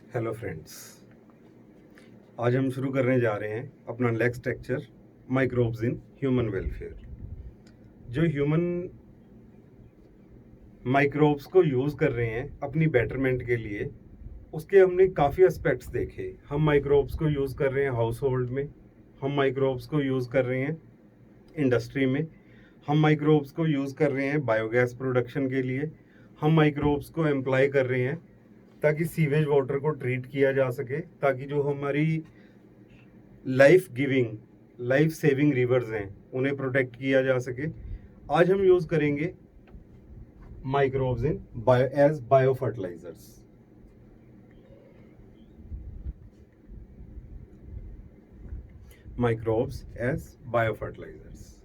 Hello friends, आज हम शुरू करने जा रहे हैं अपना next lecture microbes in human welfare. जो ह्यूमन माइक्रोब्स को यूज़ कर रहे हैं अपनी बेटरमेंट के लिए, उसके हमने काफ़ी एस्पेक्ट्स देखे। हम माइक्रोब्स को यूज़ कर रहे हैं हाउस होल्ड में, हम माइक्रोब्स को यूज़ कर रहे हैं इंडस्ट्री में, हम माइक्रोब्स को यूज़ कर रहे हैं बायोगैस प्रोडक्शन के लिए, हम माइक्रोब्स को एम्प्लॉय कर रहे हैं ताकि सीवेज वाटर को ट्रीट किया जा सके, ताकि जो हमारी life giving life saving reverse हैं उन्हें प्रोटेक्ट किया जा सके। आज हम यूज़ करेंगे microbes in bio fertilizers. Microbes as bio fertilizers.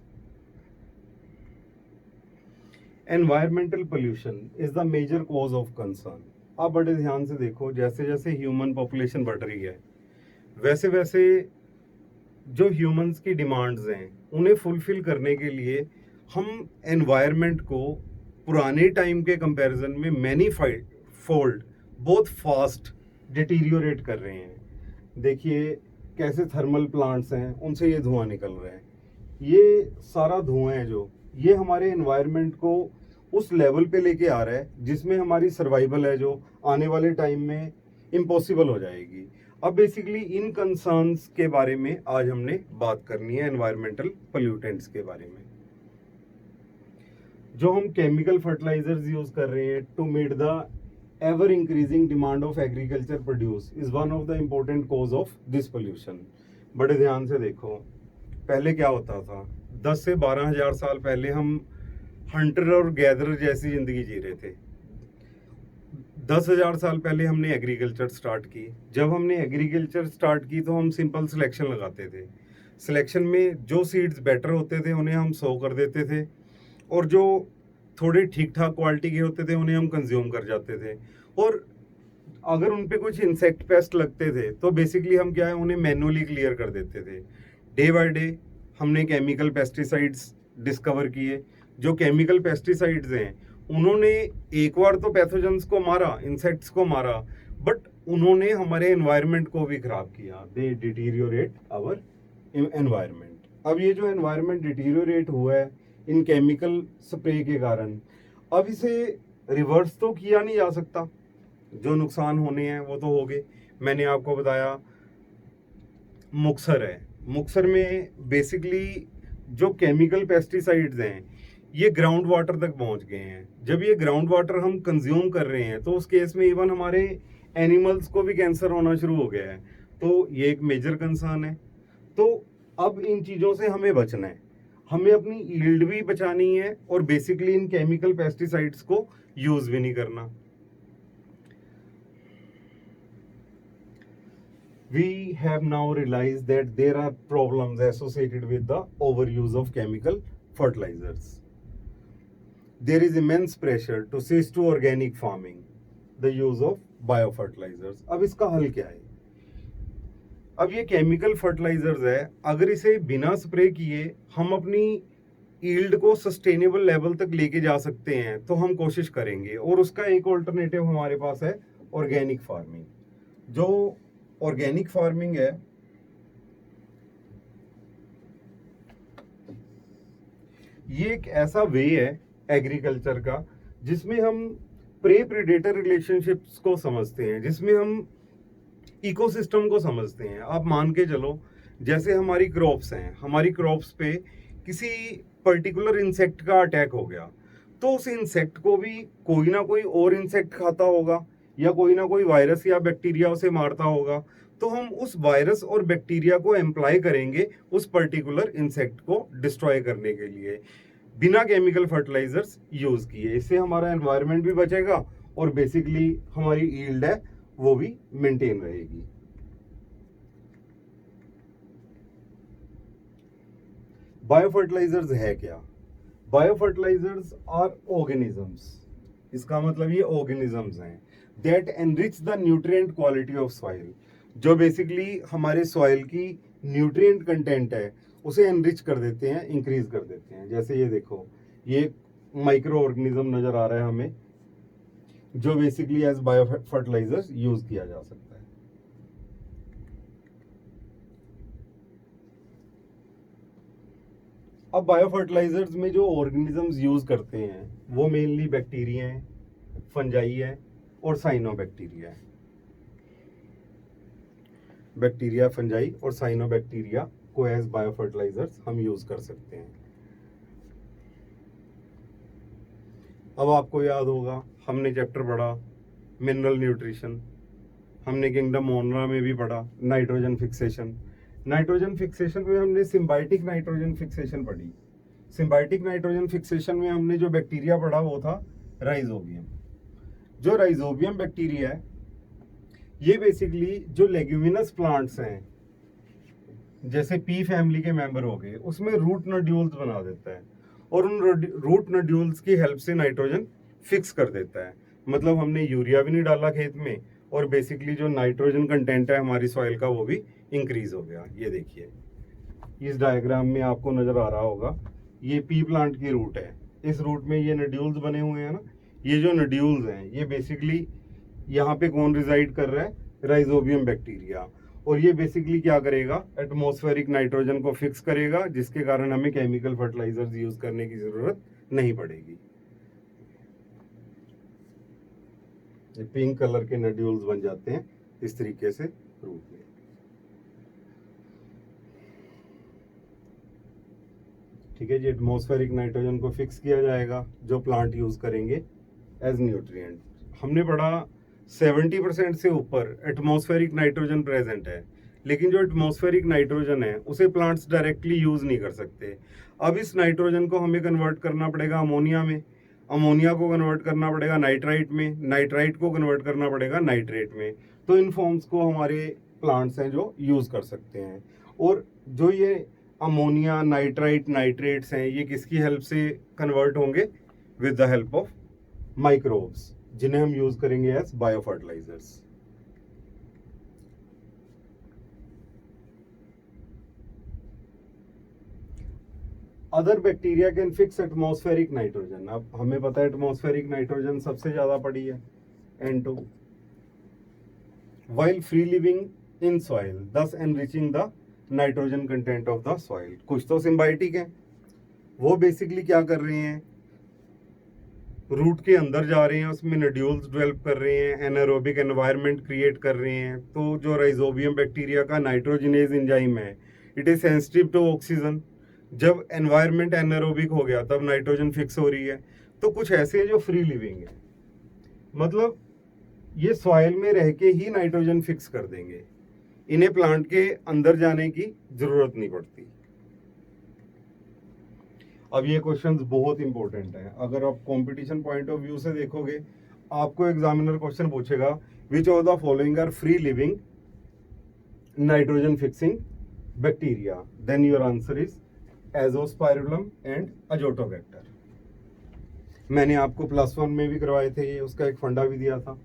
Environmental pollution is the major cause of concern. आप बड़े ध्यान से देखो, जैसे जैसे ह्यूमन पॉपुलेशन बढ़ रही है वैसे वैसे जो ह्यूमंस की डिमांड्स हैं उन्हें फुलफिल करने के लिए हम एनवायरनमेंट को पुराने टाइम के कंपैरिजन में मैनी फोल्ड बहुत फास्ट डिटीरियोरेट कर रहे हैं। देखिए कैसे थर्मल प्लांट्स हैं उनसे ये धुआं निकल रहा है। ये सारा धुआं है जो ये हमारे एनवायरनमेंट को उस लेवल पे लेके आ रहा है जिसमें हमारी सर्वाइवल है जो आने वाले टाइम में इम्पॉसिबल हो जाएगी। अब बेसिकली इन कंसर्न्स के बारे में आज हमने बात करनी है, एनवायरमेंटल पोल्यूटेंट्स के बारे में। जो हम केमिकल फर्टिलाइजर्स यूज कर रहे हैं to meet the ever increasing demand of agriculture produce is one of the important cause of this pollution. बड़े ध्यान से देखो, पहले क्या होता था, 10 से 12 हजार साल पहले हम हंटर और गैदर जैसी जिंदगी जी रहे थे। 10,000 साल पहले हमने एग्रीकल्चर स्टार्ट की। जब हमने एग्रीकल्चर स्टार्ट की तो हम सिंपल सिलेक्शन लगाते थे। सिलेक्शन में जो सीड्स बेटर होते थे उन्हें हम सो कर देते थे, और जो थोड़े ठीक ठाक क्वालिटी के होते थे उन्हें हम कंज्यूम कर जाते थे। और अगर उन पे कुछ इंसेक्ट पेस्ट लगते थे तो बेसिकली हम क्या है उन्हें मैनुअली क्लियर कर देते थे। डे बाय डे हमने केमिकल पेस्टिसाइड्स डिस्कवर किए। जो केमिकल पेस्टिसाइड्स हैं उन्होंने एक बार तो पैथोजेंस को मारा, इंसेक्ट्स को मारा, बट उन्होंने हमारे एनवायरनमेंट को भी खराब किया। दे डिटीरियोरेट आवर एनवायरनमेंट। अब ये जो एनवायरनमेंट डिटीरियोरेट हुआ है इन केमिकल स्प्रे के कारण, अब इसे रिवर्स तो किया नहीं जा सकता। जो नुकसान होने हैं वो तो हो गए। मैंने आपको बताया मुक्सर है, मुक्सर में बेसिकली जो केमिकल पेस्टिसाइड्स हैं ये ग्राउंड वाटर तक पहुंच गए हैं। जब ये ग्राउंड वाटर हम कंज्यूम कर रहे हैं तो उस केस में इवन हमारे एनिमल्स को भी कैंसर होना शुरू हो गया है। तो ये एक मेजर कंसर्न है। तो अब इन चीज़ों से हमें बचना है, हमें अपनी यील्ड भी बचानी है और बेसिकली इन केमिकल पेस्टिसाइड्स को यूज भी नहीं करना। We have now realized that there are problems associated with the overuse of chemical fertilizers. There is immense pressure to switch to organic farming, the use of biofertilizers. अब इसका हल क्या है? अब ये केमिकल फर्टिलाइजर्स है, अगर इसे बिना स्प्रे किए हम अपनी यील्ड को सस्टेनेबल लेवल तक लेके जा सकते हैं तो हम कोशिश करेंगे। और उसका एक ऑल्टरनेटिव हमारे पास है ऑर्गेनिक फार्मिंग। जो ऑर्गेनिक फार्मिंग है ये एक ऐसा वे है एग्रीकल्चर का जिसमें हम प्रे प्रेडेटर रिलेशनशिप्स को समझते हैं, जिसमें हम इकोसिस्टम को समझते हैं। आप मान के चलो जैसे हमारी क्रॉप्स हैं, हमारी क्रॉप्स पे किसी पर्टिकुलर इंसेक्ट का अटैक हो गया तो उस इंसेक्ट को भी कोई ना कोई और इंसेक्ट खाता होगा या कोई ना कोई वायरस या बैक्टीरिया उसे मारता होगा। तो हम उस वायरस और बैक्टीरिया को एम्प्लॉय करेंगे उस पर्टिकुलर इंसेक्ट को डिस्ट्रॉय करने के लिए बिना केमिकल फर्टिलाइजर्स यूज किए। इससे हमारा एनवायरनमेंट भी बचेगा और बेसिकली हमारी यील्ड है वो भी मेंटेन रहेगी। बायो फर्टिलाइजर्स है क्या? Bio fertilizers are organisms. इसका मतलब ये ऑर्गेनिजम्स हैं that enrich the nutrient quality of soil. जो बेसिकली हमारे सॉइल की न्यूट्रिएंट कंटेंट है उसे एनरिच कर देते हैं, इंक्रीज कर देते हैं। जैसे ये देखो, ये माइक्रो ऑर्गेनिज्म नजर आ रहा है हमें जो basically as bio fertilizers use किया जा सकता है। अब बायो फर्टिलाइजर्स में जो ऑर्गेनिजम्स यूज करते हैं वो मेनली बैक्टीरिया है, फंजाई है और साइनोबैक्टीरिया है। बैक्टीरिया, फंजाई और साइनोबैक्टीरिया को एज बायो फर्टिलाइजर्स हम यूज कर सकते हैं। अब आपको याद होगा हमने चैप्टर पढ़ा मिनरल न्यूट्रिशन, हमने किंगडम मोनरा में भी पढ़ा नाइट्रोजन फिक्सेशन। नाइट्रोजन फिक्सेशन में हमने सिम्बायोटिक नाइट्रोजन फिक्सेशन पढ़ी। सिम्बायोटिक नाइट्रोजन फिक्सेशन में हमने जो बैक्टीरिया पढ़ा वो था राइजोबियम। जो राइजोबियम बैक्टीरिया है ये बेसिकली जो लेग्यूमिनस प्लांट्स हैं जैसे पी फैमिली के मेंबर हो गए उसमें रूट नोड्यूल्स बना देता है और उन रूट नोड्यूल्स की हेल्प से नाइट्रोजन फिक्स कर देता है। मतलब हमने यूरिया भी नहीं डाला खेत में और बेसिकली जो नाइट्रोजन कंटेंट है हमारी सॉइल का वो भी इंक्रीज हो गया। ये देखिए इस डायग्राम में आपको नजर आ रहा होगा ये पी प्लांट की रूट है। इस रूट में ये नोड्यूल्स बने हुए हैं ना, ये जो नोड्यूल्स हैं ये बेसिकली यहाँ पे कौन रिजाइड कर रहा है, राइजोबियम बैक्टीरिया। और ये बेसिकली क्या करेगा, एटमॉस्फेरिक नाइट्रोजन को फिक्स करेगा जिसके कारण हमें केमिकल फर्टिलाइजर्स यूज करने की जरूरत नहीं पड़ेगी। ये पिंक कलर के नोड्यूल्स बन जाते हैं इस तरीके से रूट में। ठीक है जी, एटमॉस्फेरिक नाइट्रोजन को फिक्स किया जाएगा जो प्लांट यूज करेंगे एज न्यूट्रिएंट। हमने पढ़ा 70% से ऊपर एटमॉस्फेरिक नाइट्रोजन प्रेजेंट है, लेकिन जो एटमॉस्फेरिक नाइट्रोजन है उसे प्लांट्स डायरेक्टली यूज नहीं कर सकते। अब इस नाइट्रोजन को हमें कन्वर्ट करना पड़ेगा अमोनिया में, अमोनिया को कन्वर्ट करना पड़ेगा नाइट्राइट में, नाइट्राइट को कन्वर्ट करना पड़ेगा नाइट्रेट में। तो इन फॉर्म्स को हमारे प्लांट्स हैं जो यूज कर सकते हैं। और जो ये अमोनिया, नाइट्राइट, नाइट्रेट्स हैं ये किसकी हेल्प से कन्वर्ट होंगे, with the help of microbes जिन्हें हम यूज करेंगे as bio fertilizers. Other bacteria can fix atmospheric nitrogen. अब हमें पता है एटमॉस्फेरिक नाइट्रोजन सबसे ज्यादा पड़ी है N2, while free living in soil, thus enriching the nitrogen content of the soil। कुछ तो सिम्बायोटिक है, वो बेसिकली क्या कर रहे हैं, रूट के अंदर जा रहे हैं, उसमें नोड्यूल्स डेवलप कर रहे हैं, एनारोबिक एनवायरनमेंट क्रिएट कर रहे हैं। तो जो राइजोबियम बैक्टीरिया का नाइट्रोजिनेज एंजाइम है it is sensitive to oxygen. जब एनवायरनमेंट एनारोबिक हो गया तब नाइट्रोजन फिक्स हो रही है। तो कुछ ऐसे हैं जो फ्री लिविंग है, मतलब ये सॉइल में रह के ही नाइट्रोजन फिक्स कर देंगे, इन्हें प्लांट के अंदर जाने की जरूरत नहीं पड़ती। अब ये क्वेश्चंस बहुत इंपॉर्टेंट है। अगर आप कंपटीशन पॉइंट ऑफ व्यू से देखोगे आपको एग्जामिनर क्वेश्चन पूछेगा which of the following are free living nitrogen fixing bacteria, then your answer is azospirillum and azotobacter. मैंने आपको +1 में भी करवाए थे ये, उसका एक फंडा भी दिया था।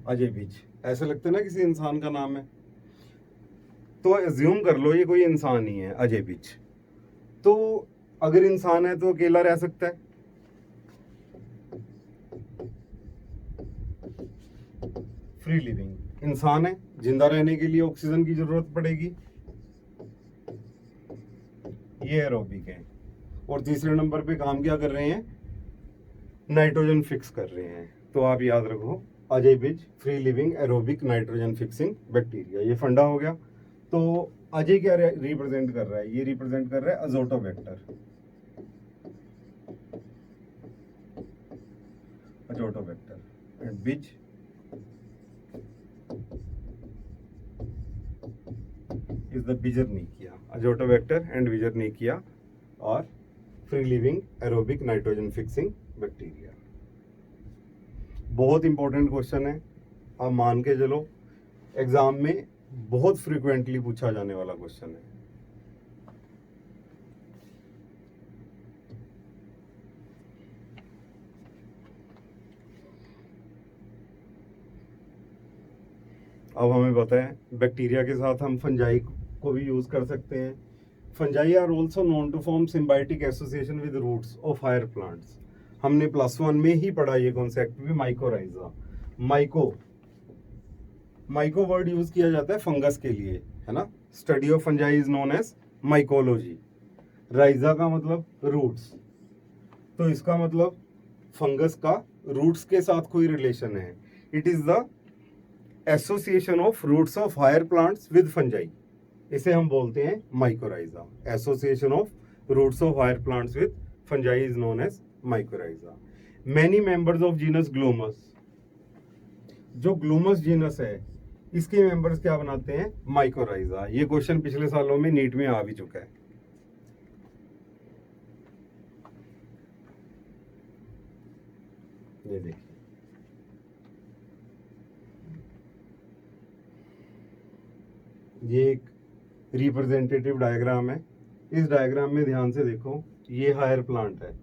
अजय बीज, ऐसा लगता है ना किसी इंसान का नाम है, तो एज्यूम कर लो ये कोई इंसान ही है, अजय बीज। तो अगर इंसान है तो अकेला रह सकता है, फ्री लिविंग इंसान है, जिंदा रहने के लिए ऑक्सीजन की जरूरत पड़ेगी, ये एरोबिक है। और तीसरे नंबर पे काम क्या कर रहे हैं, नाइट्रोजन फिक्स कर रहे हैं। तो आप याद रखो अजय बिज, free living aerobic nitrogen fixing bacteria, ये फंडा हो गया। तो अजय क्या रिप्रेजेंट कर रहा है, ये रिप्रेजेंट कर रहा है अजोटोबैक्टर, अजोटोबैक्टर एंड बिज is the Bijernechia, Azotobacter and Bijernechia are free living aerobic nitrogen fixing bacteria। बहुत इंपॉर्टेंट क्वेश्चन है, आप मान के चलो एग्जाम में बहुत फ्रीक्वेंटली पूछा जाने वाला क्वेश्चन है। अब हमें पता है बैक्टीरिया के साथ हम फंजाई को भी यूज कर सकते हैं। Fungi are also known to form symbiotic association with roots of higher plants. हमने +1 में ही पढ़ा ये कॉन्सेप्ट भी, mycorrhiza. Myco myco word use किया जाता है फंगस के लिए, है ना। Study of fungi is known as mycology. Rhiza का मतलब रूट्स, तो इसका मतलब फंगस का रूट्स के साथ कोई रिलेशन है। It is the association of roots of higher plants with fungi, इसे हम बोलते हैं mycorrhiza. Association of roots of higher plants with fungi is known as mycorrhiza. Many members of genus glomus, जो glomus genus है इसके members क्या बनाते हैं, माइकोराइजा। ये क्वेश्चन पिछले सालों में नीट में आ भी चुका है। ये देखिए, ये एक रिप्रेजेंटेटिव डायग्राम है। इस डायग्राम में ध्यान से देखो, ये हायर प्लांट है,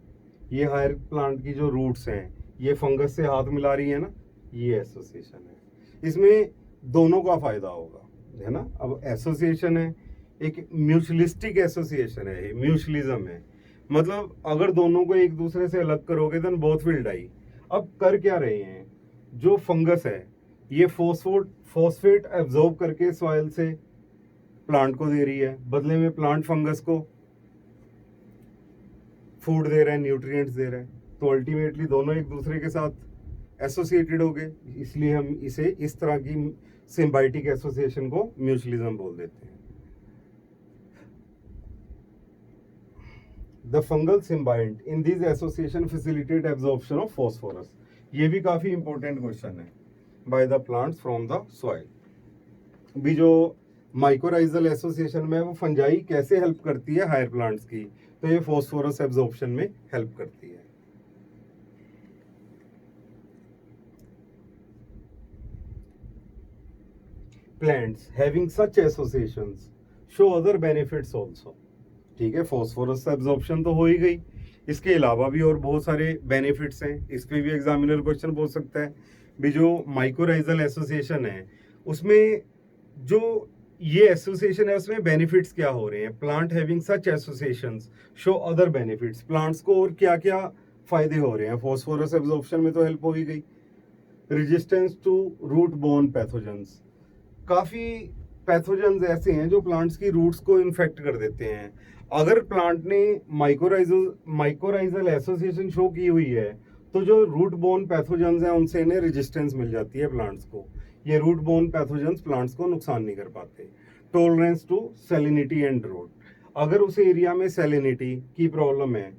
ये हायर प्लांट की जो रूट्स हैं ये फंगस से हाथ मिला रही है ना, ये एसोसिएशन है। इसमें दोनों का फायदा होगा, है ना। अब एसोसिएशन है, एक म्यूचुअलिस्टिक एसोसिएशन है, म्यूचुअलिज्म है, मतलब अगर दोनों को एक दूसरे से अलग करोगे देन बोथ विल डाई। अब कर क्या रहे हैं, जो फंगस है ये फॉस्फेट एब्जॉर्ब करके सॉइल से प्लांट को दे रही है, बदले में प्लांट फंगस को फूड दे रहा है, न्यूट्रिएंट्स दे रहा है, तो अल्टीमेटली दोनों एक दूसरे के साथ एसोसिएटेड हो गए। इसलिए हम इसे इस तरह की सिम्बायोटिक एसोसिएशन को म्यूचुअलिज्म बोल देते हैं। The fungal symbiont in this association facilitate absorption of phosphorus. ये भी काफी इंपॉर्टेंट क्वेश्चन है, by the plants from the soil. भी जो माइकोराइजल एसोसिएशन में वो फंजाई कैसे हेल्प करती है हायर प्लांट्स की, तो ये फॉस्फोरस एब्जॉर्प्शन में हेल्प करती है। Plants having such associations show other benefits also. ठीक है, फॉस्फोरस एब्जॉर्प्शन तो हो ही गई, इसके अलावा भी और बहुत सारे बेनिफिट्स हैं। इस पे भी एग्जामिनर क्वेश्चन पूछ सकता है। भी जो माइकोराइजल एसोसिएशन है उसमें जो ये एसोसिएशन है उसमें बेनिफिट्स क्या हो रहे हैं, plant having such associations show other benefits, plants को और क्या क्या फायदे हो रहे हैं। फॉस्फोरस एब्जॉर्प्शन में तो हेल्प हो ही गई। Resistance to root borne pathogens, काफी पैथोजेंस ऐसे हैं जो प्लांट्स की रूट्स को इन्फेक्ट कर देते हैं। अगर प्लांट ने माइकोराइजल एसोसिएशन शो की हुई है तो जो रूट बोर्न पैथोजेंस हैं उनसे इन्हें रेजिस्टेंस मिल जाती है प्लांट्स को। ये रूट बोर्न पैथोजेंस प्लांट्स को नुकसान नहीं कर पाते। Tolerance to salinity and drought, अगर उस एरिया में सैलिनिटी की प्रॉब्लम है,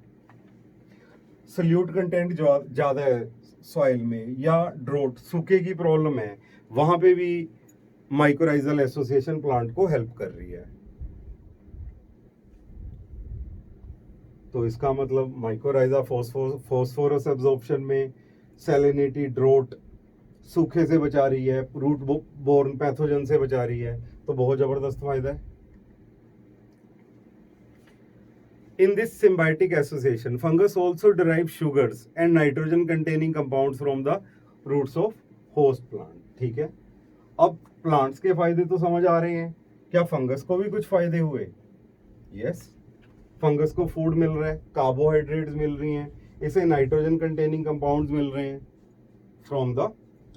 सल्यूट कंटेंट ज़्यादा है सॉइल में, या ड्रोट सूखे की प्रॉब्लम है, वहाँ पे भी माइकोराइजल एसोसिएशन प्लांट को हेल्प कर रही है। तो इसका मतलब माइकोराइजा फॉस्फोरस एब्जॉर्प्शन में सैलिनिटी, ड्रोट, सूखे से बचा रही है, रूट बोर्न पैथोजन से बचा रही है, तो बहुत जबरदस्त फायदा है। In this symbiotic association, fungus also derive sugars and nitrogen containing compounds from the roots of host plant. ठीक है, अब प्लांट्स के फायदे तो समझ आ रहे हैं, क्या फंगस को भी कुछ फायदे हुए? यस, फंगस को फूड मिल रहा है, कार्बोहाइड्रेट्स मिल रही हैं, इसे नाइट्रोजन कंटेनिंग कंपाउंड्स मिल रहे हैं from the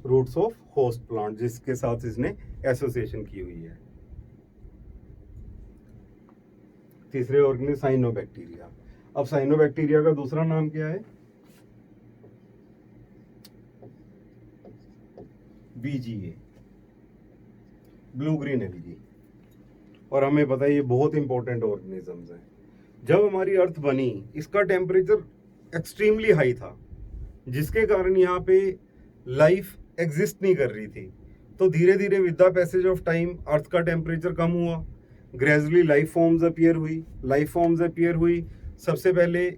roots of host plant, जिसके साथ इसने एसोसिएशन की हुई है। तीसरे ऑर्गेनिज्म साइनोबैक्टीरिया। अब साइनोबैक्टीरिया का दूसरा नाम क्या है? BGA, blue green algae. और हमें पता है ये बहुत इंपॉर्टेंट ऑर्गेनिजम्स हैं। जब हमारी अर्थ बनी इसका टेम्परेचर एक्सट्रीमली हाई था, जिसके कारण यहाँ पे लाइफ एग्जिस्ट नहीं कर रही थी। तो धीरे धीरे with the passage of time earth का टेम्परेचर कम हुआ, ग्रेजुअली लाइफ फॉर्म्स अपीयर हुई। सबसे पहले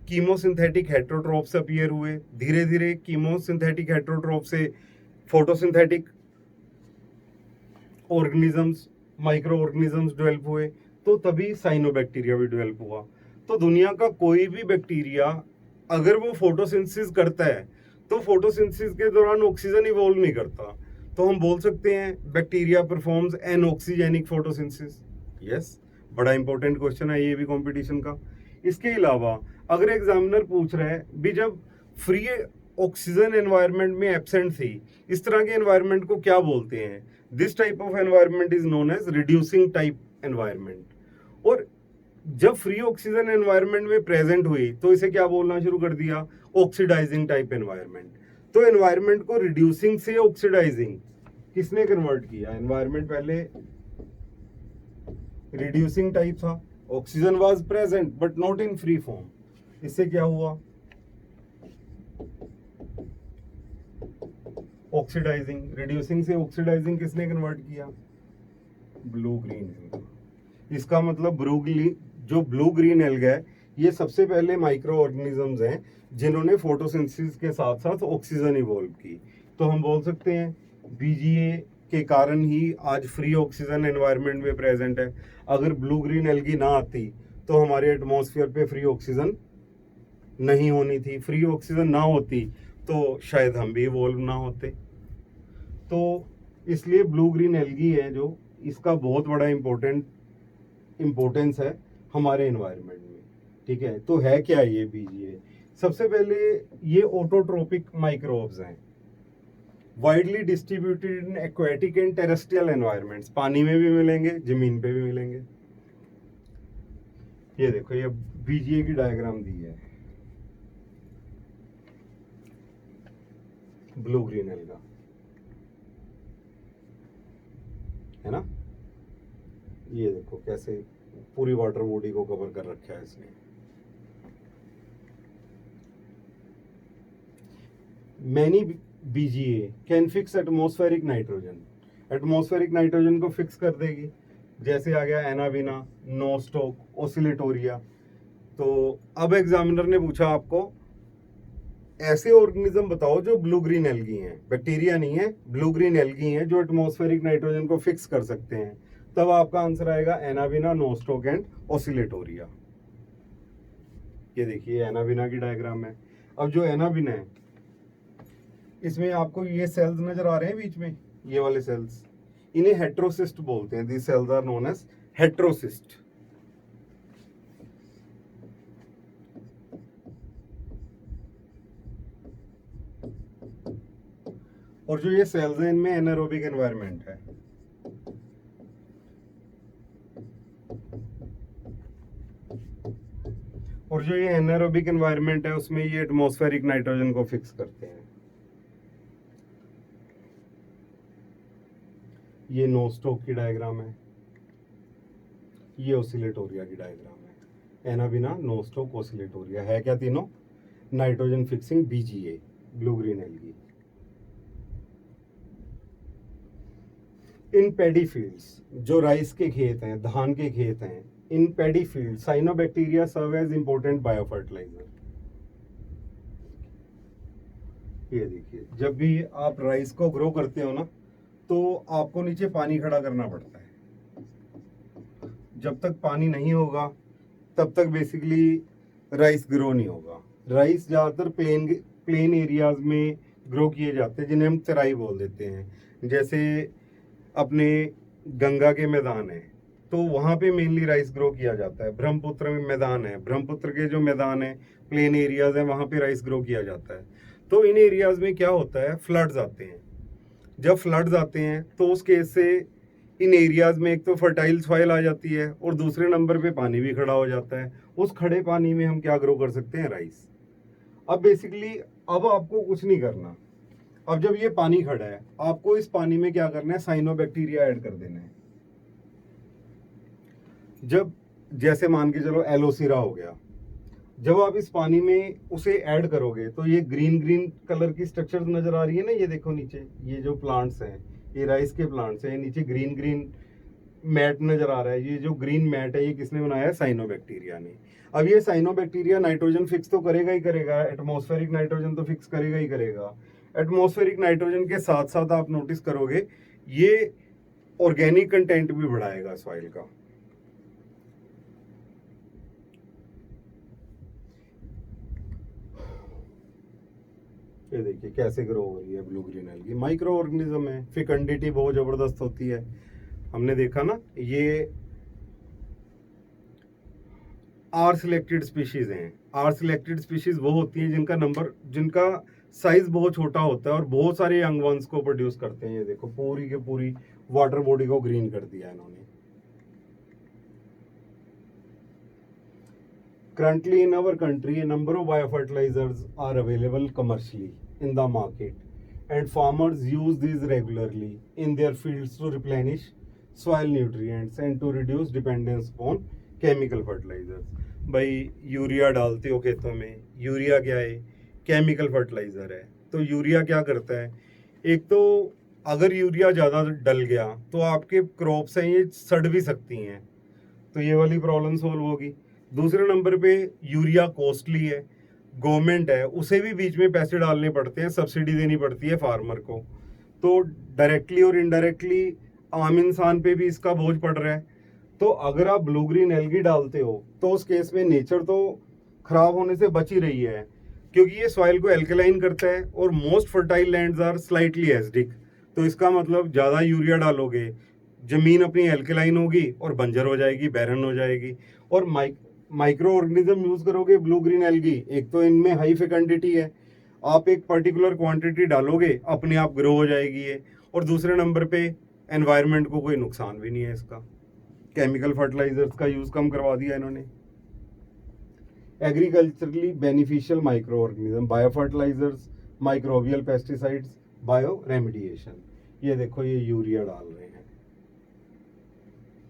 कीमोसिंथेटिक हेट्रोट्रॉप्स अपीयर हुए, धीरे धीरे कीमोसिंथेटिक हेट्रोट्रॉप से photosynthetic organisms, micro organisms develop हुए, तो तभी साइनोबैक्टीरिया भी डेवलप हुआ। तो दुनिया का कोई भी बैक्टीरिया अगर वो फोटोसिंथेसिस करता है तो फोटोसिंथेसिस के दौरान ऑक्सीजन इवॉल्व नहीं करता, तो हम बोल सकते हैं bacteria performs an oxygenic photosynthesis. Yes, बड़ा इंपॉर्टेंट क्वेश्चन है ये भी कंपटीशन का। इसके अलावा अगर एग्जामिनर पूछ रहा है भी जब फ्री ऑक्सीजन एनवायरनमेंट में एब्सेंट थी, इस तरह के एनवायरनमेंट को क्या बोलते हैं? This type of environment is known as reducing type environment. और जब फ्री ऑक्सीजन एनवायरनमेंट में प्रेजेंट हुई तो इसे क्या बोलना शुरू कर दिया? Oxidizing type environment. तो एनवायरनमेंट को रिड्यूसिंग से ऑक्सीडाइजिंग किसने कन्वर्ट किया? एनवायरनमेंट पहले रिड्यूसिंग टाइप था, oxygen was present but not in free form. इससे क्या हुआ? ऑक्सीडाइजिंग। रिड्यूसिंग से ऑक्सीडाइजिंग किसने कन्वर्ट किया? Blue green. इसका मतलब ब्लू ग्रीन एल्गा है, ये सबसे पहले माइक्रो ऑर्गेनिजम्स हैं जिन्होंने फोटोसिंथेसिस के साथ साथ ऑक्सीजन इवॉल्व की। तो हम बोल सकते हैं बीजीए के कारण ही आज फ्री ऑक्सीजन एनवायरनमेंट में प्रेजेंट है। अगर ब्लू ग्रीन एल्गी ना आती तो हमारे एटमॉस्फेयर पे फ्री ऑक्सीजन नहीं होनी थी। फ्री ऑक्सीजन ना होती तो शायद हम भी इवॉल्व ना होते। तो इसलिए ब्लू ग्रीन एल्गी है जो, इसका बहुत बड़ा इम्पोर्टेंस है हमारे एनवायरनमेंट में। ठीक है, तो है क्या ये बीजीए? सबसे पहले ये ऑटोट्रोपिक माइक्रोब्स हैं, widely distributed in aquatic and terrestrial environments. पानी में भी मिलेंगे, जमीन पे भी मिलेंगे। ये देखो, ये बीजीए की डायग्राम दी है, ब्लू ग्रीन एल्गा, है ना? ये देखो कैसे पूरी वाटर बॉडी को कवर कर रखा है इसने। Many BGA can fix atmospheric nitrogen. Atmospheric nitrogen को फिक्स कर देगी। जैसे आ गया एनाविना, नोस्टोक, ओसिलेटोरिया। तो अब एग्जामिनर ने पूछा आपको ऐसे ऑर्गेनिज्म बताओ जो ब्लू ग्रीन एल्गी हैं, बैक्टीरिया नहीं है, ब्लू ग्रीन एल्गी हैं जो एटमॉस्फेरिक नाइट्रोजन को फिक्स कर सकते हैं। तब आपका आंसर आएगा एनाविना, नोस्टोक एंड ओसिलेटोरिया। ये देखिए एनाविना की डायग्राम है। अब जो एनाविना है इसमें आपको ये सेल्स नजर आ रहे हैं बीच में, ये वाले सेल्स, इन्हें हेट्रोसिस्ट बोलते हैं। These cells are known as heterocyst. और जो ये सेल्स हैं इनमें एनारोबिक एनवायरनमेंट है। और जो ये एनारोबिक एनवायरनमेंट है उसमें ये एटमॉस्फेरिक नाइट्रोजन को फिक्स करते हैं। ये नोस्टोक की डायग्राम है, ये ओसिलेटोरिया की डायग्राम है। एनाविना, नोस्टोक, ओसिलेटोरिया है क्या? तीनों nitrogen fixing BGA, blue green algae. In paddy fields, जो राइस के खेत हैं, धान के खेत हैं, in paddy field cyanobacteria serve as important biofertilizer. ये देखिए, जब भी आप राइस को ग्रो करते हो ना तो आपको नीचे पानी खड़ा करना पड़ता है। जब तक पानी नहीं होगा तब तक बेसिकली राइस ग्रो नहीं होगा। राइस ज़्यादातर प्लेन एरियाज में ग्रो किए जाते हैं जिन्हें हम तराई बोल देते हैं। जैसे अपने गंगा के मैदान है तो वहाँ पे मेनली राइस ग्रो किया जाता है। ब्रह्मपुत्र में मैदान है, ब्रह्मपुत्र के जो मैदान है, प्लेन एरियाज हैं, वहाँ पे राइस ग्रो किया जाता है। तो इन एरियाज में क्या होता है, फ्लड्स आते हैं। जब फ्लड्स आते हैं तो उस केस से इन एरियाज में एक तो फर्टाइल सॉइल आ जाती है और दूसरे नंबर पे पानी भी खड़ा हो जाता है। उस खड़े पानी में हम क्या ग्रो कर सकते हैं? राइस। अब बेसिकली अब आपको कुछ नहीं करना। अब जब ये पानी खड़ा है आपको इस पानी में क्या करना है? साइनोबैक्टीरिया ऐड कर देना है। जब जैसे मान के चलो एलोसीरा हो गया, जब आप इस पानी में उसे ऐड करोगे तो ये ग्रीन ग्रीन कलर की स्ट्रक्चर्स नजर आ रही है ना, ये देखो नीचे, ये जो प्लांट्स हैं, ये राइस के प्लांट्स हैं, नीचे ग्रीन ग्रीन मैट नजर आ रहा है। ये जो ग्रीन मैट है ये किसने बनाया है? साइनोबैक्टीरिया ने। अब ये साइनोबैक्टीरिया नाइट्रोजन फिक्स तो करेगा ही करेगा, एटमॉस्फेरिक नाइट्रोजन तो फिक्स करेगा ही करेगा। एटमॉस्फेरिक नाइट्रोजन के साथ साथ आप नोटिस करोगे ये ऑर्गेनिक कंटेंट भी बढ़ाएगा सॉइल का। ये देखिए कैसे ग्रो हो रही है blue green algae. Micro organism है, फिकंडिटी बहुत जबरदस्त होती है। हमने देखा ना, ये आर सिलेक्टेड स्पीशीज हैं। आर सिलेक्टेड स्पीशीज वो होती हैं जिनका साइज बहुत छोटा होता है और बहुत सारे यंग वंस को प्रोड्यूस करते हैं। ये देखो पूरी के पूरी वाटर बॉडी को ग्रीन कर दिया इन्होंने। Currently in our country, a number of biofertilizers are available commercially in the market, and farmers use these regularly in their fields to replenish soil nutrients and to reduce dependence upon chemical fertilizers. भाई urea डालते हो खेतों में, urea क्या है? Chemical fertiliser है। तो urea क्या करता है? एक तो अगर यूरिया ज़्यादा डल गया तो आपके क्रॉप्स हैं ये सड़ भी सकती हैं, तो ये वाली प्रॉब्लम सोल्व होगी। दूसरे नंबर पे यूरिया कॉस्टली है, गवर्नमेंट है उसे भी बीच में पैसे डालने पड़ते हैं, सब्सिडी देनी पड़ती है फार्मर को, तो डायरेक्टली और इनडायरेक्टली आम इंसान पे भी इसका बोझ पड़ रहा है। तो अगर आप ब्लू ग्रीन एल्गी डालते हो तो उस केस में नेचर तो खराब होने से बच ही रही है, क्योंकि ये सॉइल को एल्कलाइन करता है और most fertile lands are slightly acidic. तो इसका मतलब ज़्यादा यूरिया डालोगे, जमीन अपनी एल्कलाइन होगी और बंजर हो जाएगी, बैरन हो जाएगी। और माइक्रो ऑर्गेनिज्म यूज करोगे ब्लू ग्रीन एल्गी, एक तो इनमें हाई फेकेंडिटी है, आप एक पर्टिकुलर क्वांटिटी डालोगे अपने आप ग्रो हो जाएगी ये। और दूसरे नंबर पे एनवायरनमेंट को कोई नुकसान भी नहीं है इसका, केमिकल फर्टिलाइजर्स का यूज कम करवा दिया इन्होंने। Agriculturally beneficial micro organism, bio fertilizers, microbial pesticides, bio remediation. ये देखो ये यूरिया डाल रहे हैं,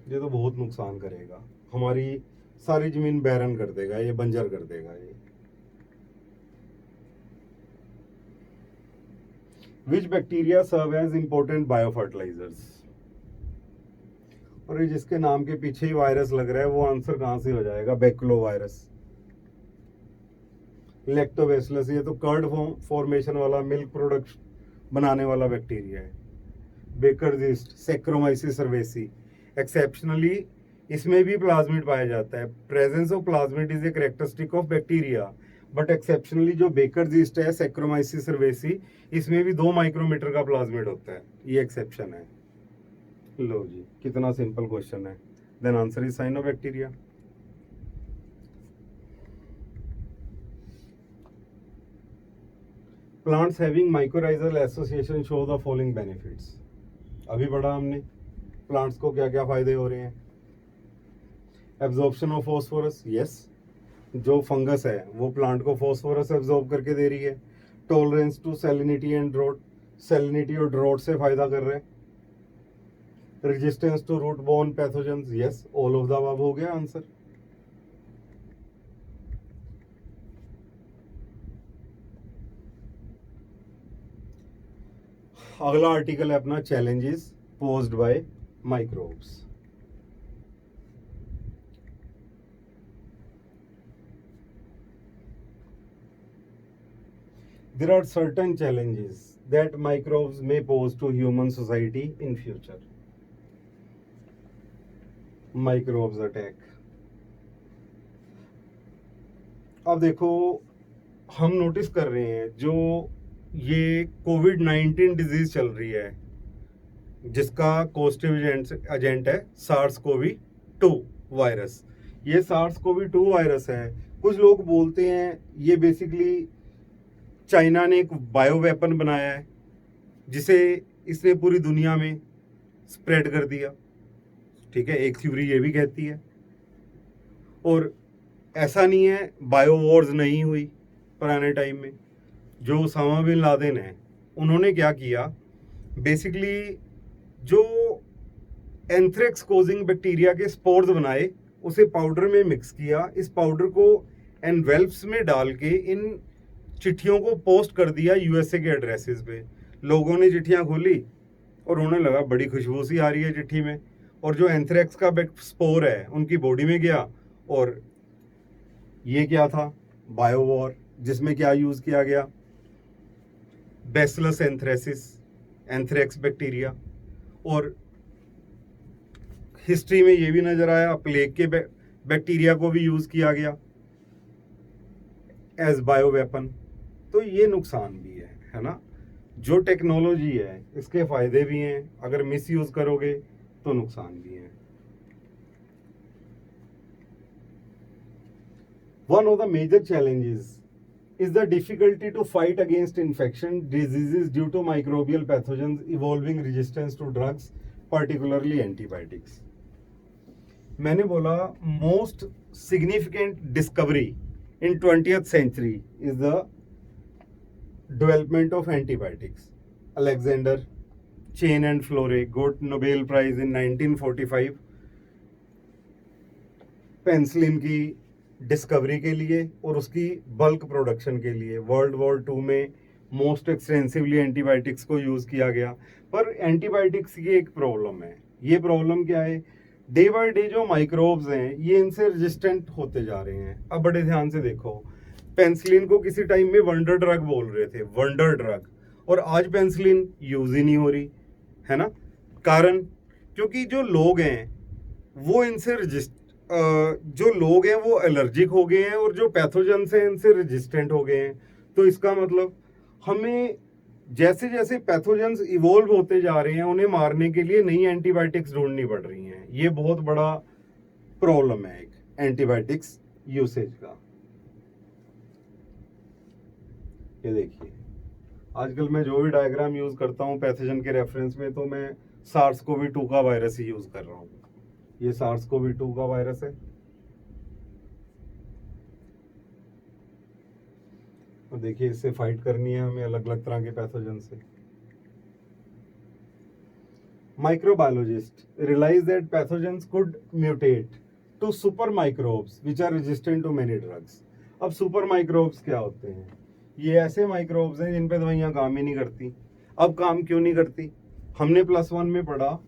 ये तो बहुत नुकसान करेगा, हमारी सारी जमीन बैरन कर देगा, ये बंजर कर देगा ये। Which bacteria serve as important biofertilizers? और ये जिसके नाम के पीछे ही वायरस लग रहा है वो आंसर कहां से हो जाएगा? बैक्लो वायरस, लैक्टोबैसिलस। ये तो कर्ड फॉर्मेशन वाला, मिल्क प्रोडक्ट बनाने वाला बैक्टीरिया है। Baker yeast, saccharomyces सर्वेसी। एक्सेप्शनली इसमें भी प्लाज्मिड पाया जाता है। Presence of plasmid is a characteristic of bacteria, but exceptionally जो बेकर यीस्ट है, सैक्रोमाइसिस सर्वेसी, इसमें भी 2 माइक्रोमीटर का प्लाज्मिड होता है, ये एक्सेप्शन है। लो जी, कितना सिंपल क्वेश्चन है। Then answer is sign of bacteria. Plants having mycorrhizal association show the following benefits. अभी पढ़ा हमने प्लांट्स को क्या क्या फायदे हो रहे हैं। एब्जॉर्प्शन ऑफ फॉस्फोरस, यस, जो फंगस है वो प्लांट को फॉस्फोरस एब्जॉर्ब करके दे रही है। Tolerance to salinity and drought, salinity और ड्रॉट से फायदा कर रहे हैं। Resistance to root borne pathogens, yes, all of the above हो गया आंसर। अगला आर्टिकल है अपना challenges posed by microbes. There are certain challenges that microbes may pose to human society in future. Microbes attack. अब देखो हम notice कर रहे हैं जो ये कोविड-19 डिजीज चल रही है, जिसका कॉस्टिव एजेंट है SARS-CoV-2 वायरस। ये SARS-CoV-2 वायरस है। कुछ लोग बोलते हैं ये बेसिकली चाइना ने एक बायो वेपन बनाया है जिसे इसने पूरी दुनिया में स्प्रेड कर दिया, ठीक है, एक थ्योरी ये भी कहती है। और ऐसा नहीं है बायो वॉर्स नहीं हुई पुराने टाइम में। जो ओसामा बिन लादेन है उन्होंने क्या किया, बेसिकली जो एंथ्रेक्स कोजिंग बैक्टीरिया के स्पोर्स बनाए, उसे पाउडर में मिक्स किया, इस पाउडर को एनवेल्प्स में डाल के इन चिट्ठियों को पोस्ट कर दिया यूएसए के एड्रेसेस पे। लोगों ने चिट्ठियां खोली और उन्हें लगा बड़ी खुशबू सी आ रही है चिट्ठी में, और जो एंथ्रेक्स का स्पोर है उनकी बॉडी में गया। और ये क्या था? बायो वॉर, जिसमें क्या यूज किया गया? Bacillus anthracis, anthrax bacteria. और हिस्ट्री में ये भी नजर आया प्लेग के बैक्टीरिया को भी यूज किया गया एज बायो वेपन। तो ये नुकसान भी है ना। जो टेक्नोलॉजी है इसके फायदे भी हैं, अगर मिस यूज करोगे तो नुकसान भी है। One of the major challenges is the difficulty to fight against infection diseases due to microbial pathogens evolving resistance to drugs, particularly antibiotics. मैंने बोला most significant discovery in 20th century is the development of antibiotics. Alexander Chain and Flore got Nobel Prize in 1945 penicillin की discovery के लिए और उसकी bulk production के लिए। World war 2 में मोस्ट एक्सटेंसिवली एंटीबायोटिक्स को यूज़ किया गया। पर एंटीबायोटिक्स की एक प्रॉब्लम है। ये प्रॉब्लम क्या है? डे बाय डे जो माइक्रोब्स हैं ये इनसे रेजिस्टेंट होते जा रहे हैं। अब बड़े ध्यान से देखो, पेंसिलिन को किसी टाइम में वंडर ड्रग बोल रहे थे, वंडर ड्रग, और आज पेंसिलिन यूज़ ही नहीं हो रही है ना। कारण क्योंकि जो लोग हैं वो इनसे जो लोग हैं वो एलर्जिक हो गए हैं और जो पैथोजेंस हैं इनसे रेजिस्टेंट हो गए हैं। तो इसका मतलब हमें जैसे जैसे पैथोजेंस इवोल्व होते जा रहे हैं उन्हें मारने के लिए नई एंटीबायोटिक्स ढूंढनी पड़ रही हैं। ये बहुत बड़ा प्रॉब्लम है एक एंटीबायोटिक्स यूसेज का। ये देखिए, आजकल मैं जो भी डायग्राम यूज करता हूँ पैथोजन के रेफरेंस में, तो मैं SARS-CoV-2 का वायरस ही यूज कर रहा हूँ। ये SARS-CoV-2 का वायरस है। और देखिए, इससे फाइट करनी है हमें अलग अलग तरह के पैथोजन से। Microbiologists realized that pathogens could mutate to super microbes which are resistant to many drugs. अब सुपर माइक्रोब्स क्या होते हैं? ये ऐसे माइक्रोब्स हैं जिन पे दवाइयाँ काम ही नहीं करती। अब काम क्यों नहीं करती? हमने +1 में पढ़ा,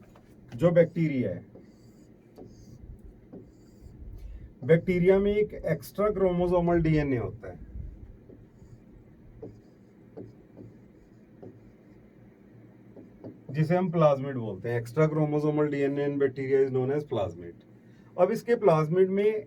जो बैक्टीरिया है, बैक्टीरिया में एक एक्स्ट्रा क्रोमोसोमल डीएनए होता है। जिसे हम प्लाज्मिड बोलते हैं। Extra chromosomal DNA in bacteria is known as plasmid. अब इसके प्लाज्मिड में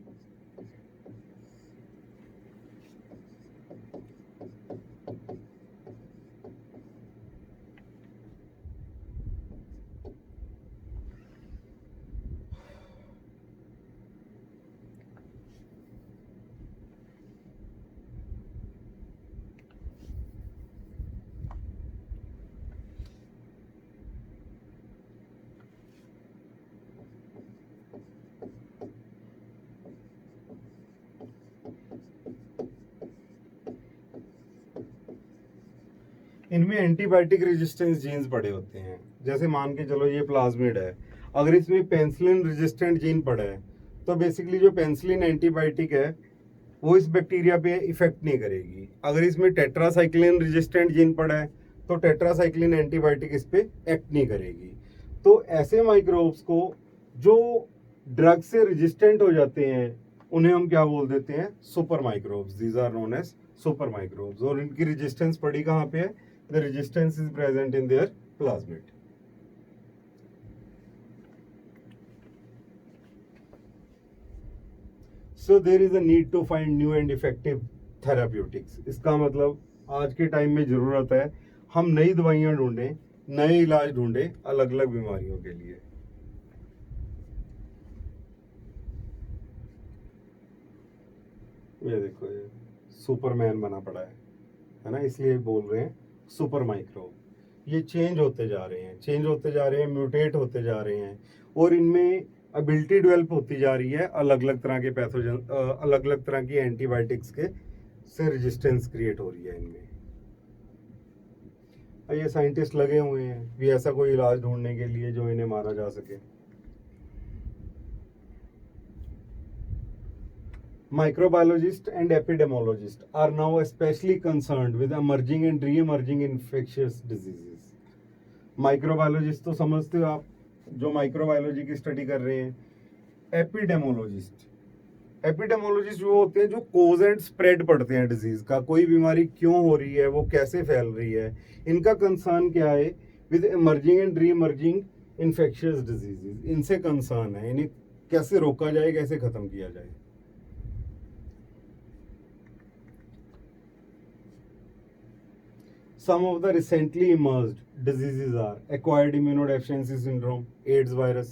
इनमें एंटीबायोटिक रेजिस्टेंस जीन्स पड़े होते हैं। जैसे मान के चलो ये प्लाज्मिड है, अगर इसमें पेंसिलिन रेजिस्टेंट जीन पड़ा है तो बेसिकली जो पेंसिलिन एंटीबायोटिक है वो इस बैक्टीरिया पे इफेक्ट नहीं करेगी। अगर इसमें टेट्रासाइक्लिन रेजिस्टेंट जीन पड़ा है तो टेट्रासाइक्लिन एंटीबायोटिक इस पे एक्ट नहीं करेगी। तो ऐसे माइक्रोब्स को जो ड्रग से रेजिस्टेंट हो जाते हैं उन्हें हम क्या बोल देते हैं? Super microbes. These are known as super microbes. और इनकी रेजिस्टेंस पड़ी कहाँ पे है? The resistance is present in their plasmid. So there is a need to find new and effective therapeutics. इसका मतलब आज के टाइम में जरूरत है हम नई दवाइयां ढूंढें, नए इलाज ढूंढें अलग अलग बीमारियों के लिए। ये देखो, ये सुपरमैन बना पड़ा है ना, इसलिए बोल रहे हैं सुपर माइक्रोब। ये चेंज होते जा रहे हैं, चेंज होते जा रहे हैं, म्यूटेट होते जा रहे हैं और इनमें एबिलिटी डेवलप होती जा रही है अलग अलग तरह के पैथोजन, अलग अलग तरह की एंटीबायोटिक्स के से रेजिस्टेंस क्रिएट हो रही है इनमें। ये साइंटिस्ट लगे हुए हैं भी ऐसा कोई इलाज ढूंढने के लिए जो इन्हें मारा जा सके। Microbiologists and epidemiologists are now especially concerned with emerging and re-emerging infectious diseases. Microbiologist तो समझते हो आप, जो माइक्रोबायोलॉजी की स्टडी कर रहे हैं। एपिडेमोलॉजिस्ट वो होते हैं जो कोज एंड स्प्रेड पढ़ते हैं डिजीज का, कोई बीमारी क्यों हो रही है, वो कैसे फैल रही है। इनका कंसर्न क्या है? With emerging and re emerging infectious diseases. इनसे कंसर्न है इन्हें कैसे रोका जाए, कैसे खत्म किया जाए। Some of the recently emerged diseases are acquired immunodeficiency syndrome, AIDS virus,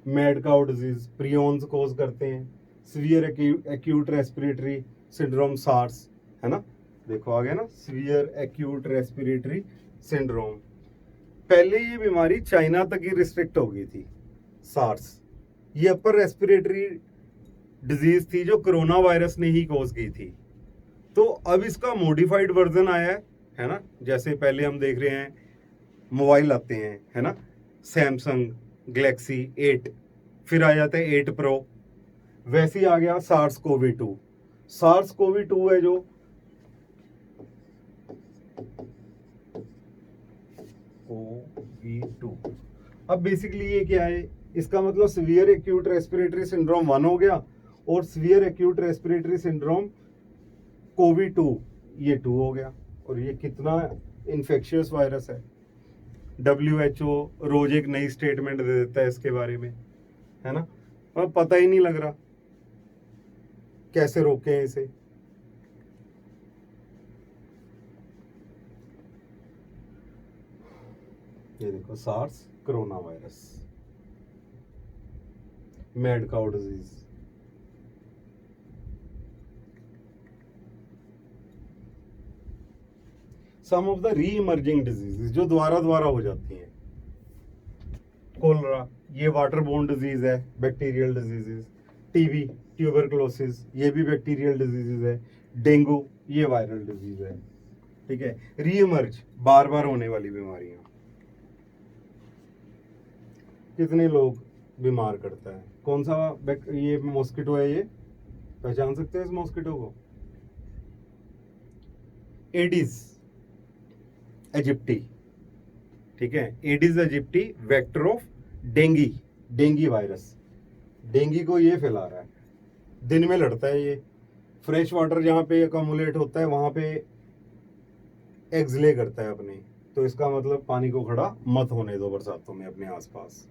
mad cow disease, prions cause करते हैं, severe acute respiratory syndrome SARS, है ना, देखो आ गया ना, सीवियर एक्यूट रेस्पिरेटरी सिंड्रोम। पहले ये बीमारी चाइना तक ही रिस्ट्रिक्ट हो गई थी, सार्स। ये अपर रेस्पिरेटरी डिजीज थी जो कोरोना वायरस ने ही कॉज की थी। तो अब इसका मॉडिफाइड वर्जन आया है ना, जैसे पहले हम देख रहे हैं मोबाइल आते हैं, है ना, सैमसंग गैलेक्सी 8, फिर आ जाता है 8 प्रो, वैसे ही आ गया सार्स कोवी 2। सार्स कोवी 2 है जो कोवी 2। अब बेसिकली ये क्या है, इसका मतलब सीवियर एक्यूट रेस्पिरेटरी सिंड्रोम 1 हो गया, और सीवियर एक्यूट रेस्पिरेटरी सिंड्रोम कोवी 2 ये 2 हो गया। और ये कितना इन्फेक्शियस वायरस है, WHO रोज एक नई स्टेटमेंट दे देता है इसके बारे में, है ना, और पता ही नहीं लग रहा कैसे रोकें इसे। ये देखो SARS corona virus, mad cow disease. Some of the re emerging disease जो दोबारा हो जाती हैं, कोलरा ये वाटर बोर्न डिजीज है, बैक्टीरियल डिजीजेस। टीबी ट्यूबरकुलोसिस ये भी बैक्टीरियल डिजीजेस है। डेंगू ये वायरल डिजीज है, ठीक है। री इमर्ज बार बार होने वाली बीमारियां। कितने लोग बीमार करता है, कौन सा ये मॉस्किटो है, ये पहचान सकते हैं इस मॉस्किटो को, एडिस एजिप्टी, ठीक है। Aedes aegypti vector of dinghy virus. Dinghy को ये फैला रहा है, दिन में लड़ता है ये, फ्रेश वाटर जहाँ पे अकोमुलेट होता है वहां पे एग्स ले करता है अपने, तो इसका मतलब पानी को खड़ा मत होने दो बरसातों में अपने आसपास।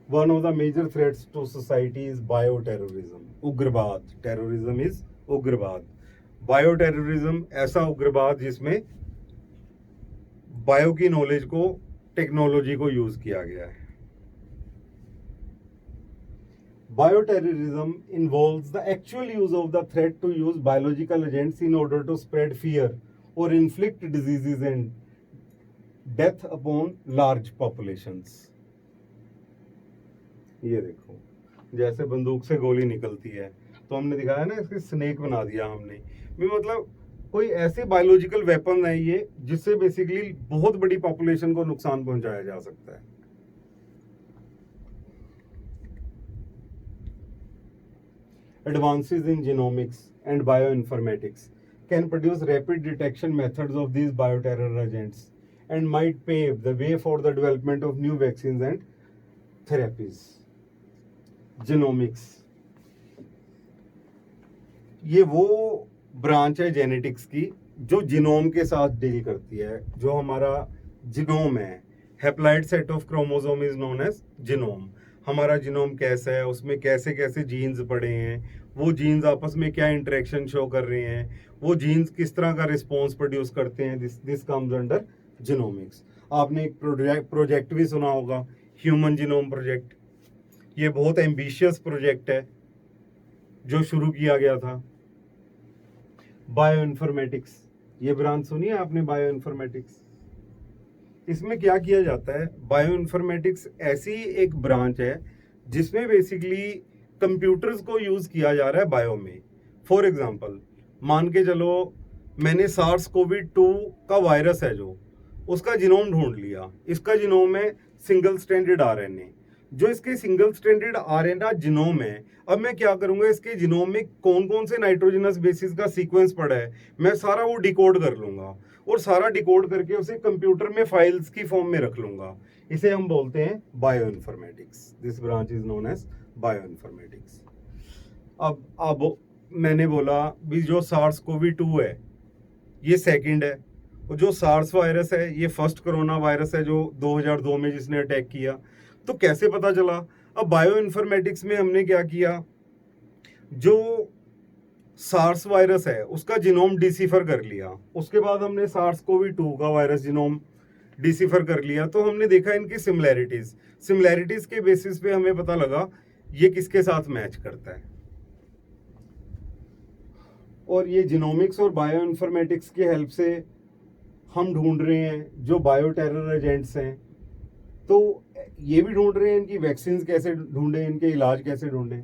One of the major threats to society is bioterrorism, उग्रवाद। टेररिज्म इज उग्रवाद। बायोटेररिज्म ऐसा उग्रवाद जिसमें बायो की नॉलेज को, टेक्नोलॉजी को यूज किया गया है। Bioterrorism involves the actual use of the threat to use biological agents in order to spread fear or inflict diseases and death upon large populations. ये देखो, जैसे बंदूक से गोली निकलती है, तो हमने दिखाया ना, इसके स्नेक बना दिया हमने भी, मतलब कोई ऐसे बायोलॉजिकल वेपन है ये जिससे बेसिकली बहुत बड़ी पॉपुलेशन को नुकसान पहुंचाया जा सकता है। Advances in genomics and bioinformatics can produce rapid detection methods of these bioterror agents and might pave the way for the development of new vaccines and therapies. Genomics ये वो ब्रांच है जेनेटिक्स की जो जीनोम के साथ deal करती है। जो हमारा जीनोम है, haploid set of chromosome is known as genome. हमारा जीनोम कैसा है, उसमें कैसे कैसे जीन्स पड़े हैं, वो जीन्स आपस में क्या इंटरेक्शन शो कर रहे हैं, वो जीन्स किस तरह का रिस्पॉन्स प्रोड्यूस करते हैं, दिस कम्स अंडर जीनोमिक्स। आपने एक प्रोजेक्ट भी सुना होगा, ह्यूमन जीनोम प्रोजेक्ट। ये बहुत एम्बिशियस प्रोजेक्ट है जो शुरू किया गया था। बायो इन्फॉर्मेटिक्स, ये ब्रांच सुनी है आपने, बायो इन्फॉर्मेटिक्स। इसमें क्या किया जाता है, बायो इन्फॉर्मेटिक्स ऐसी एक ब्रांच है जिसमें बेसिकली कंप्यूटर्स को यूज किया जा रहा है बायो में। फॉर एग्जांपल मान के चलो मैंने सार्स कोवी 2 का वायरस है जो, उसका जीनोम ढूंढ लिया। इसका जीनोम है सिंगल स्ट्रैंडेड आरएनए। जो इसके सिंगल स्ट्रैंडेड आरएनए जीनोम है, अब मैं क्या करूंगा, इसके जीनोम में कौन कौन से नाइट्रोजनस बेसिस का सीक्वेंस पड़ा है, मैं सारा वो डिकोड कर लूंगा, और सारा डिकोड करके उसे कंप्यूटर में फाइल्स की फॉर्म में रख लूंगा। इसे हम बोलते हैं bio informatics. This branch is known as bio informatics. अब मैंने बोला भी जो सार्स कोवी 2 है ये सेकंड है, और जो सार्स वायरस है ये फर्स्ट कोरोना वायरस है जो 2002 में जिसने अटैक किया। तो कैसे पता चला, अब बायो इन्फॉर्मेटिक्स में हमने क्या किया, जो सार्स वायरस है उसका जीनोम डिसिफर कर लिया, उसके बाद हमने सार्स कोवी 2 का वायरस जीनोम डिसिफर कर लिया, तो हमने देखा इनकी सिमिलैरिटीज के बेसिस पे हमें पता लगा ये किसके साथ मैच करता है। और ये जीनोमिक्स और बायो इन्फॉर्मेटिक्स की हेल्प से हम ढूंढ रहे हैं जो बायो टेरर एजेंट्स हैं, तो ये भी ढूंढ रहे हैं इनकी वैक्सीन कैसे ढूंढें, इनके इलाज कैसे ढूंढें।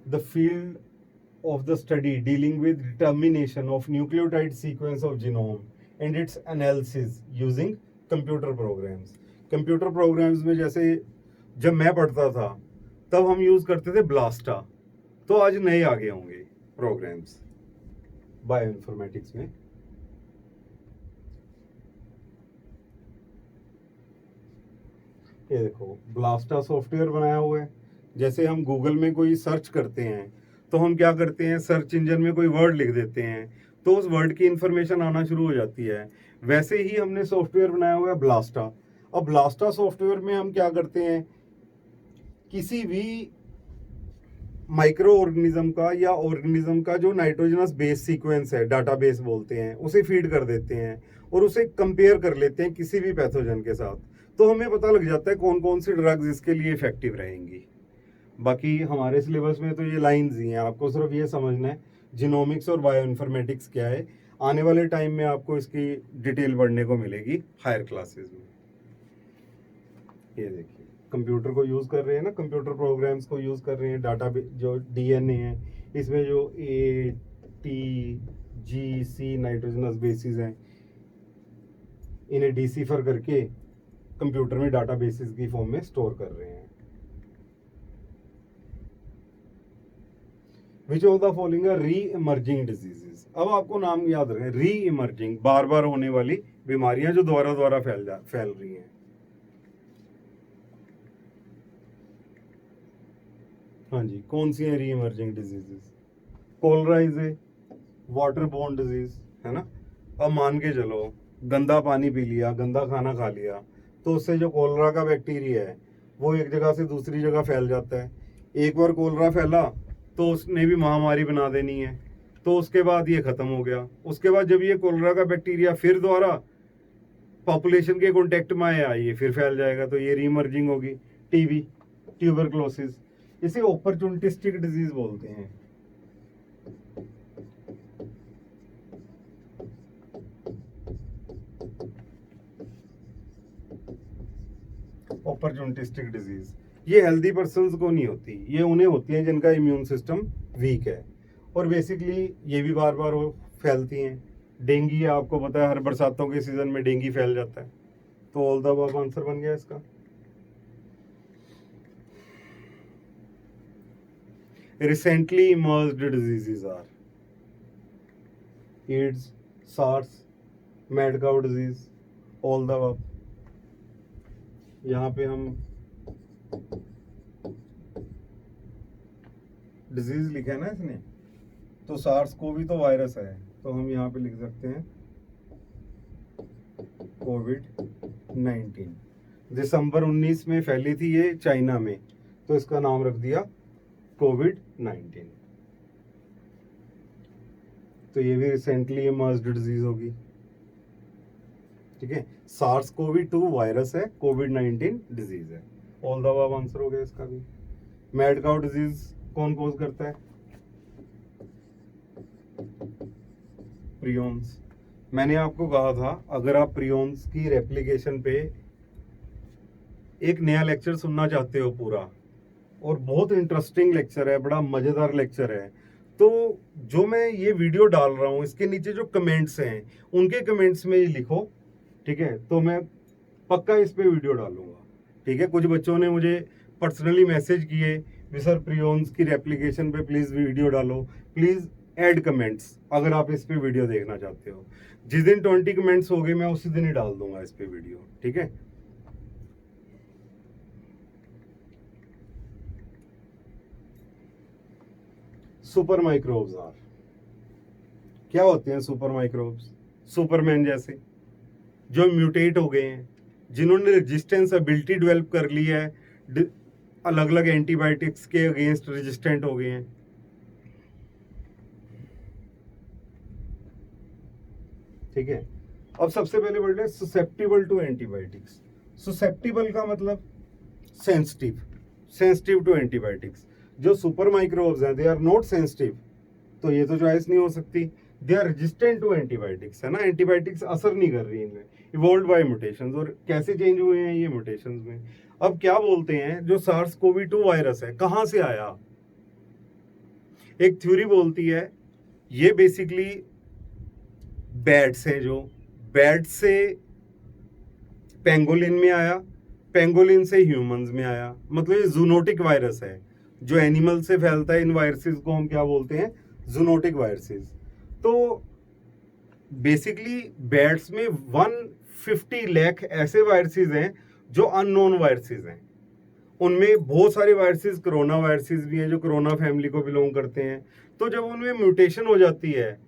The field of the study dealing with determination of nucleotide sequence of genome and its analysis using computer programs. Computer programs में जैसे जब मैं पढ़ता था तब हम यूज करते थे ब्लास्टा, तो आज नए आगे होंगे प्रोग्राम्स बायो इन्फॉर्मेटिक्स में। ये देखो ब्लास्टा सॉफ्टवेयर बनाया हुआ है। जैसे हम गूगल में कोई सर्च करते हैं तो हम क्या करते हैं, सर्च इंजन में कोई वर्ड लिख देते हैं तो उस वर्ड की इंफॉर्मेशन आना शुरू हो जाती है। वैसे ही हमने सॉफ्टवेयर बनाया हुआ है ब्लास्टा। अब ब्लास्टा सॉफ्टवेयर में हम क्या करते हैं, किसी भी माइक्रो ऑर्गेनिज्म का या ऑर्गेनिज्म का जो नाइट्रोजनस बेस सीक्वेंस है, डाटाबेस बोलते हैं, उसे फीड कर देते हैं और उसे कंपेयर कर लेते हैं किसी भी पैथोजन के साथ, तो हमें पता लग जाता है कौन कौन सी ड्रग्स इसके लिए इफेक्टिव रहेंगी। बाकी हमारे सिलेबस में तो ये लाइंस ही हैं, आपको सिर्फ ये समझना है जीनोमिक्स और बायो इन्फॉर्मेटिक्स क्या है। आने वाले टाइम में आपको इसकी डिटेल पढ़ने को मिलेगी हायर क्लासेस में। ये देखिए कंप्यूटर को यूज़ कर रहे हैं ना, कंप्यूटर प्रोग्राम्स को यूज़ कर रहे हैं, डाटा जो डीएनए है इसमें जो A T G C nitrogenous bases हैं, इन्हें डिसिफर करके कंप्यूटर में डाटा बेसिस की फॉर्म में स्टोर कर रहे हैं। Which of the following are re emerging diseases. अब आपको नाम याद रखें, री इमर्जिंग, बार बार होने वाली बीमारियां जो दोबारा फैल रही हैं। हाँ जी, कौन सी है re emerging diseases? Cholera is a water borne disease, है ना। अब मान के चलो गंदा पानी पी लिया, गंदा खाना खा लिया, तो उससे जो कोलरा का बैक्टीरिया है वो एक जगह से दूसरी जगह फैल जाता है। एक बार कोलरा फैला तो उसने भी महामारी बना देनी है, तो उसके बाद ये खत्म हो गया। उसके बाद जब ये कोलरा का बैक्टीरिया फिर दोबारा पॉपुलेशन के कांटेक्ट में आया, ये फिर फैल जाएगा, तो ये रीमर्जिंग होगी। टीबी, ट्यूबरक्लोसिस, इसे अपॉर्चुनिस्टिक डिजीज बोलते हैं। अपॉर्चुनिस्टिक डिजीज ये हेल्दी पर्सन्स को नहीं होती, ये उन्हें होती है जिनका इम्यून सिस्टम वीक है, और बेसिकली ये भी बार बार फैलती हैं। डेंगू आपको पता है, हर बरसातों के सीजन में डेंगू फैल जाता है, तो ऑल द अबव आंसर बन गया इसका। Recently emerged diseases are AIDS, SARS, mad cow disease, all the above. यहाँ पे हम डिजीज लिखा है ना इसने, तो सार्स को भी तो वायरस है, तो हम यहाँ पे लिख सकते हैं कोविड-19। दिसंबर 19 में फैली थी ये चाइना में, तो इसका नाम रख दिया कोविड-19। तो ये भी रिसेंटली इमर्ज्ड डिजीज होगी, ठीक है। सार्स कोवी-2 वायरस है, कोविड-19 डिजीज है। ऑल द अबव आंसर हो गया इसका भी। मैड काउ डिजीज कौन कोज करता है? प्रियॉन्स। मैंने आपको कहा था अगर आप प्रियॉन्स की रेप्लिकेशन पे एक नया लेक्चर सुनना चाहते हो पूरा, और बहुत इंटरेस्टिंग लेक्चर है, बड़ा मजेदार लेक्चर है, तो जो मैं ये वीडियो डाल रहा हूँ इसके नीचे जो कमेंट्स हैं उनके कमेंट्स में ही लिखो, ठीक है, तो मैं पक्का इस पे वीडियो डालूंगा, ठीक है। कुछ बच्चों ने मुझे पर्सनली मैसेज किए भी सर प्रियॉन्स की रेप्लिकेशन पे प्लीज वीडियो डालो, प्लीज ऐड कमेंट्स अगर आप इस पे वीडियो देखना चाहते हो। जिस दिन 20 कमेंट्स हो गए मैं उसी दिन ही डाल दूंगा इस पे वीडियो, ठीक है। सुपर माइक्रोब्स आर, क्या होते हैं सुपर माइक्रोब्स? सुपरमैन जैसे, जो म्यूटेट हो गए हैं, जिन्होंने रेजिस्टेंस एबिलिटी डेवलप कर ली है, अलग अलग एंटीबायोटिक्स के अगेंस्ट रेजिस्टेंट हो गए हैं, ठीक है। अब सबसे पहले बोल रहे हैं ससेप्टिबल टू एंटीबायोटिक्स। ससेप्टिबल का मतलब सेंसिटिव, सेंसिटिव टू एंटीबायोटिक्स। जो सुपर माइक्रोब्स हैं दे आर नॉट सेंसिटिव, तो ये तो चॉइस नहीं हो सकती। They are resistant to antibiotics, है ना, एंटीबायोटिक्स असर नहीं कर रही इनमें, इवॉल्व बाय म्यूटेशंस। और कैसे चेंज हुए हैं ये म्यूटेशंस में? अब क्या बोलते हैं, जो सार्स कोवी 2 वायरस है कहाँ से आया? एक थ्योरी बोलती है ये बेसिकली बैट्स हैं, जो बैट से पेंगोलिन में आया, पेंगोलिन से ह्यूमंस में आया, मतलब ये जूनोटिक वायरस है जो एनिमल से फैलता है। इन वायरसेस को हम क्या बोलते हैं? Zoonotic viruses. तो बेसिकली बैट्स में 150 लाख ऐसे वायरसेस हैं जो अननोन वायरसेस हैं। उनमें बहुत सारे वायरसेस कोरोना वायरसेस भी हैं जो कोरोना फैमिली को बिलोंग करते हैं। तो जब उनमें म्यूटेशन हो जाती है,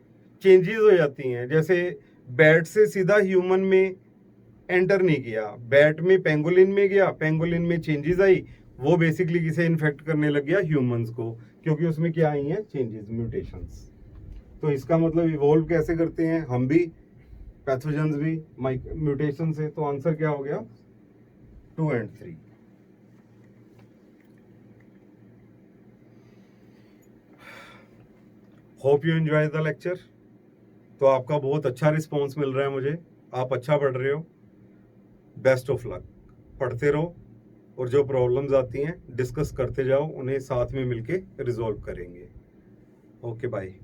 चेंजेस हो जाती हैं, जैसे बैट से सीधा ह्यूमन में एंटर नहीं किया, बैट में पेंगोलिन में गया, पेंगोलिन में चेंजेस आई, वो बेसिकली किसे इन्फेक्ट करने लग गया? ह्यूमंस को, क्योंकि उसमें क्या आई हैं? Changes, mutations. तो इसका मतलब इवॉल्व कैसे करते हैं हम भी, पैथोजेंस भी म्यूटेशन से। तो आंसर क्या हो गया? 2 and 3। Hope you enjoy the lecture. तो आपका बहुत अच्छा रिस्पॉन्स मिल रहा है मुझे, आप अच्छा पढ़ रहे हो। बेस्ट ऑफ लक, पढ़ते रहो, और जो प्रॉब्लम्स आती हैं डिस्कस करते जाओ, उन्हें साथ में मिलके रिजॉल्व करेंगे। Okay bye.